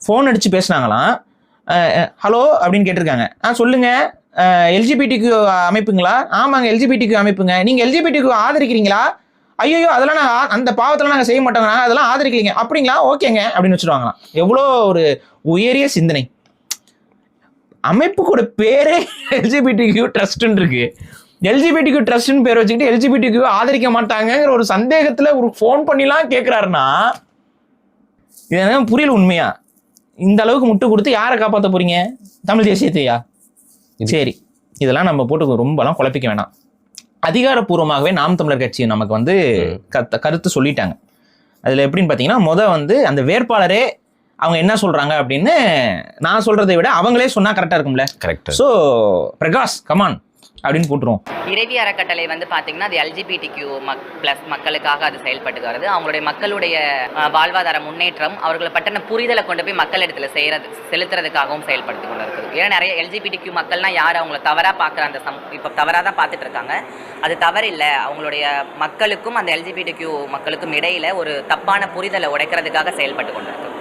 Phone அடித்து பேசுனாங்களாம். Hello அப்படின்னு கேட்டிருக்காங்க. சொல்லுங்கள், எல்ஜிபிடிக்கு அமைப்புங்களா? ஆமாங்க, எல்ஜிபிடிக்கு அமைப்புங்க. நீங்கள் எல்ஜிபிடிக்கு ஆதரிக்கிறீங்களா? ஐயோ, அதெல்லாம் நாங்கள் அந்த பாவத்தெல்லாம் நாங்கள் செய்ய மாட்டோங்க, நாங்கள் அதெல்லாம் ஆதரிக்கலைங்க. அப்படிங்களா, ஓகேங்க அப்படின்னு வச்சுருவாங்களாம். எவ்வளோ ஒரு உயரிய சிந்தனை. அமைப்பு கூட பேரே எல்ஜிபிடிக்கு ட்ரஸ்ட்ன்னு இருக்கு. எல்ஜிபிடிக்கு ட்ரஸ்ட்னு பேர் வச்சுக்கிட்டு எல்ஜிபிடிக்கு ஆதரிக்க மாட்டாங்கிற ஒரு சந்தேகத்தில் ஒரு ஃபோன் பண்ணிலாம் கேட்குறாருன்னா இது புரியல. உண்மையா இந்த அளவுக்கு முட்டு கொடுத்து யாரை காப்பாற்ற போறீங்க? தமிழ் தேசியத்தையா? சரி, இதெல்லாம் நம்ம போட்டு ரொம்பலாம் குழப்பிக்க வேணாம். அதிகாரப்பூர்வமாகவே நாம் தமிழர் கட்சி நமக்கு வந்து கருத்து சொல்லிட்டாங்க. அதில் எப்படின்னு பார்த்தீங்கன்னா, வந்து அந்த வேட்பாளரே அவங்க என்ன சொல்றாங்க அப்படின்னு நான் சொல்றதை விட அவங்களே சொன்னா கரெக்டா இருக்கும்ல. கரெக்ட். ஸோ பிரகாஷ் கமான் அப்படின்னு போட்டுருவோம். இறைவி அறக்கட்டளை வந்து பார்த்தீங்கன்னா அது எல்ஜிபிடிக்யூ ப்ளஸ் மக்களுக்காக அது செயல்பட்டு வருது. அவங்களுடைய மக்களுடைய வாழ்வாதார முன்னேற்றம், அவர்களை பற்றின புரிதலை கொண்டு போய் மக்கள் இடத்துல செலுத்துறதுக்காகவும் செயல்படுத்தி கொண்டு இருக்குது. ஏன்னா நிறைய எல்ஜிபிடிக்யூ மக்கள்லாம் யார் அவங்கள தவறாக பார்க்குற அந்த இப்போ தவறாக தான் பார்த்துட்டு இருக்காங்க. அது தவறு இல்லை. அவங்களுடைய மக்களுக்கும் அந்த எல்ஜிபிடிக்யூ மக்களுக்கும் இடையில ஒரு தப்பான புரிதலை உடைக்கிறதுக்காக செயல்பட்டு கொண்டு இருக்குது.